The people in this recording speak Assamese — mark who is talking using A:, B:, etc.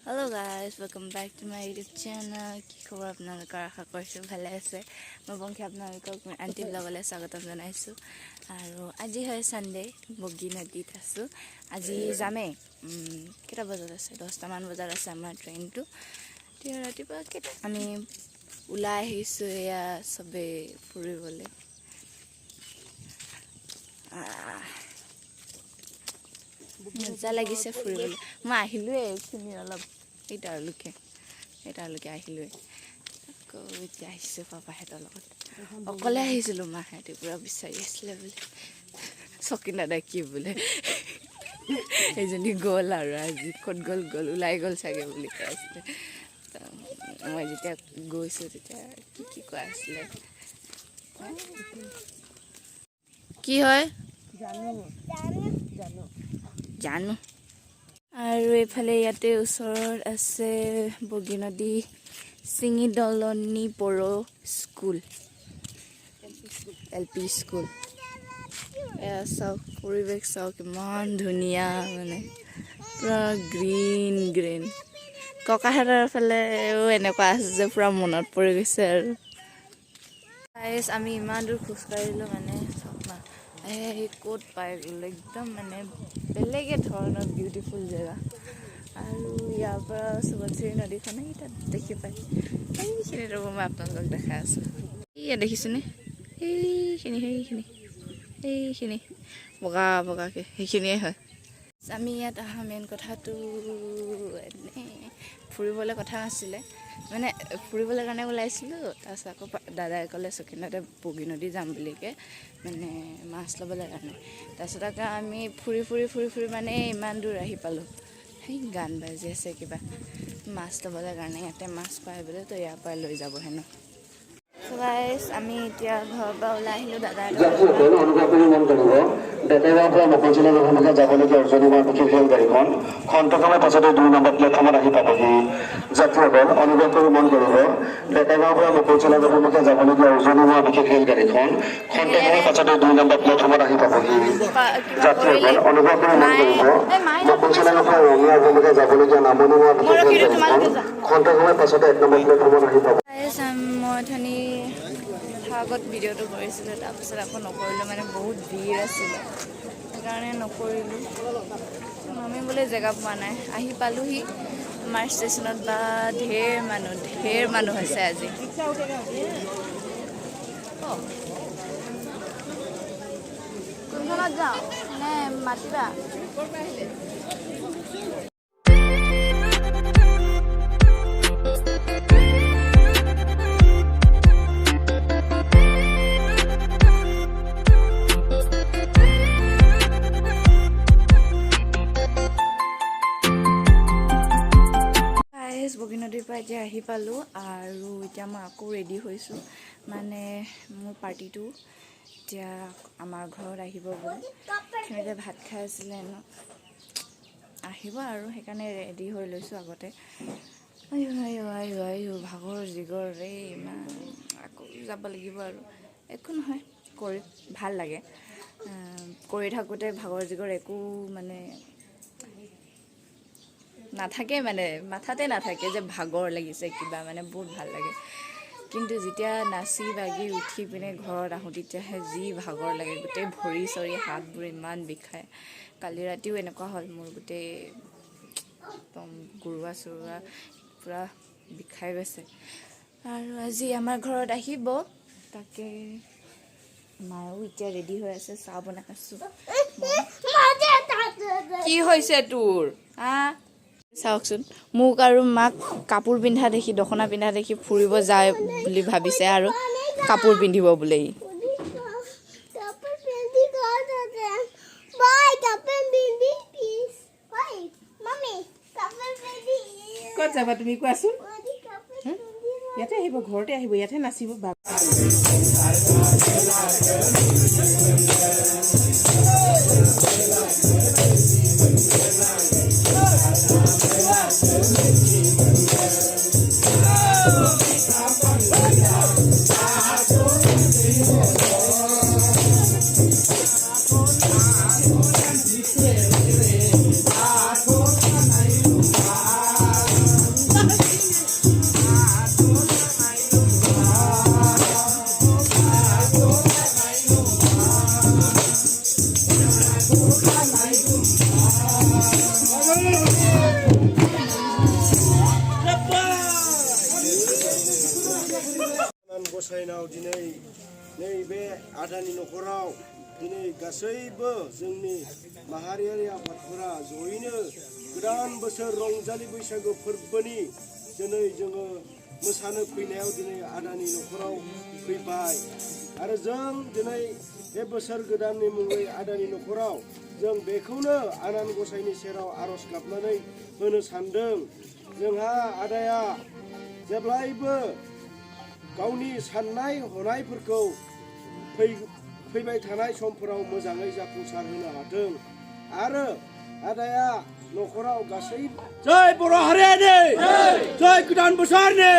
A: Hello guys, welcome back to my YouTube channel. কি খবৰ আপোনালোকৰ আশা কৰিছো ভালে আছে মই পংখী আপোনালোকক আন্টি ব্লগলৈ স্বাগতম জনাইছো আৰু আজি হয় সানডে বগী নদীত আছো আজি যামে কেটা বজাত আছে 10টা মান বজাত আছে আমাৰ ট্ৰেইনটো তেতিয়া ৰাতিপুৱা কেটা আমি ওলাই আহিছো এয়া সবে ফুৰিবলৈ মজা লাগিছে ফুৰিবলৈ মই আহিলো এইখিনি অলপ এটালৈকে আহিলো আকৌ এতিয়া আহিছো পাপাহেঁতৰ লগত অকলে আহিছিলো মাহেঁতে পুৰা বিচাৰি আছিলে বোলে চকী নাদাকি বোলে এইজনী গ'ল আৰু আজি ক'ত গ'ল ওলাই গ'ল চাগে বুলি কৈ আছিলে মই যেতিয়া গৈছো তেতিয়া কি কৈ আছিলে কি হয় জানো আৰু এইফালে ইয়াতে ওচৰত আছে বগী নদী সিঙি দলনি পৌৰ স্কুল এলপি স্কুল এয়া চাওক পৰিৱেশ চাওক ইমান ধুনীয়া মানে পুৰা গ্ৰীণ ককাহঁতৰ ফালে এনেকুৱা আছে যে পুৰা মনত পৰি গৈছে আৰু আমি ইমান দূৰ খোজকাঢ়িলোঁ মানে এই ক'ত পাই গ'ল একদম মানে বেলেগে ধৰণৰ বিউটিফুল জেগা আৰু ইয়াৰ পৰা সোৱণশিৰি নদীখনে তাত দেখি পায় এইখিনি ৰ'ব মই আপোনালোকক দেখাই আছোঁ এয়া দেখিছেনে এইখিনি বগাকৈ সেইখিনিয়ে হয় আমি ইয়াত অহা মেইন কথাটো এনেই ফুৰিবলৈ কথা আছিলে মানে ফুৰিবলৈ কাৰণে ওলাইছিলোঁ তাৰপিছত আকৌ দাদাই ক'লে চকিনাতে বগী নদী যাম বুলিকৈ মানে মাছ ল'বলৈ কাৰণে তাৰপিছত আকৌ আমি ফুৰি মানে ইমান দূৰ আহি পালোঁ সেই গান বাজি আছে কিবা মাছ ল'বলৈ কাৰণে ইয়াতে মাছ পাই বোলে তো ইয়াৰ পৰা লৈ যাব হেনো গাইছ আমি এতিয়া ঘৰৰ পৰা ওলাই আহিলোঁ দাদাই
B: ডেকাইগাঁৱৰ পৰা মকলচিলা অভিমুখে যাবলগীয়া উজনিমাৰ বিশেষ ৰেলগাড়ীখন খন্তেকমে পাছতে 2 নম্বৰ প্লেটফৰ্মত আহি পাবহি যাত্ৰীসকল অনুগ্ৰহ কৰি মন কৰিব ডেকাইগাঁৱৰ পৰা মকলচিলা অভিমুখে যাবলগীয়া উজনিমাৰ বিশেষ ৰেলগাড়ীখন খন্তেকমে পাছতে 2 নম্বৰ প্লেটফৰ্মত আহি পাবহি যাত্ৰীসকল অনুগ্ৰহ কৰি মন কৰিব মকলচিলাৰ পৰা ৰঙিয়া অভিমুখে যাবলগীয়া নামনিমাৰ বিশেষ ৰেলগাড়ীখন খন্তেকমে পাছতে 1 নম্বৰ প্লেটফৰ্মত আহি পাব
A: মই অথনি আগত ভিডিঅ'টো কৰিছিলোঁ তাৰপিছত আকৌ নকৰিলোঁ মানে বহুত ভিৰ আছিলে সেইকাৰণে নকৰিলোঁ আমি বোলে জেগা পোৱা নাই আহি পালোহি আমাৰ ষ্টেচনত বা ঢেৰ মানুহ হৈছে আজি কোনখনত যাওঁ নে মাতিবা বগী নদীৰ পৰা এতিয়া আহি পালোঁ আৰু এতিয়া মই আকৌ ৰেডি হৈছোঁ মানে মোৰ পাৰ্টিটো এতিয়া আমাৰ ঘৰত আহিব বুলি সেইখিনিতে ভাত খাই আছিলে ন আহিব আৰু সেইকাৰণে ৰেডি হৈ লৈছোঁ আগতে ভাগৰ জিগৰ ইমান আকৌ যাব লাগিব আৰু একো নহয় কৰি ভাল লাগে কৰি থাকোঁতে ভাগৰ জিগৰ একো মানে নাথাকে মানে মাথাতে নাথাকে যে ভাগৰ লাগিছে কিবা মানে বহুত ভাল লাগে কিন্তু যেতিয়া নাচি বাগি উঠি পিনে ঘৰত আহোঁ তেতিয়াহে যি ভাগৰ লাগে গোটেই ভৰি চৰি হাতবোৰ ইমান বিষায় কালি ৰাতিও এনেকুৱা হ'ল মোৰ গোটেই একদম গুৰুৱা চৰুৱা পূৰা বিষাই গৈছে আৰু আজি আমাৰ ঘৰত আহিব তাকে মায়েও এতিয়া ৰেডি হৈ আছে চাহ বনাই আছোঁ কি হৈছে তোৰ চাওকচোন মোক আৰু মাক কাপোৰ পিন্ধা দেখি দখনা পিন্ধা দেখি ফুৰিব যায় বুলি ভাবিছে আৰু কাপোৰ পিন্ধিব বোলে
C: ক'ত যাবা তুমি কোৱাচোন ইয়াতে আহিব ঘৰতে আহিব ইয়াতে নাচিব
D: गसाइनाव दिनै नैबे आदानि न'खराव दिनै गासैबो जोंनि माहारियारि आफादफोरा जयैनो गोदान बोसोर रंजालि बैसागु फोरबोनि दिनै जोङो मोसानो फैनायाव दिनै आदानि न'खराव फैबाय आरो जों दिनै बे बोसोर गोदाननि मुङै आदानि न'खराव जों बेखौनो आनान गसाइनि सेराव आर'ज गाबनानै होनो सानदों जोंहा आदाया जेब्लायबो गावनि साननाय हनायफोरखौ फैबाय थानाय समफोराव मोजाङै जाफुंसार होनो हाथों आरो आदाया न'खराव गासै जय बर' हारियानि जय गोदान बोसोरनि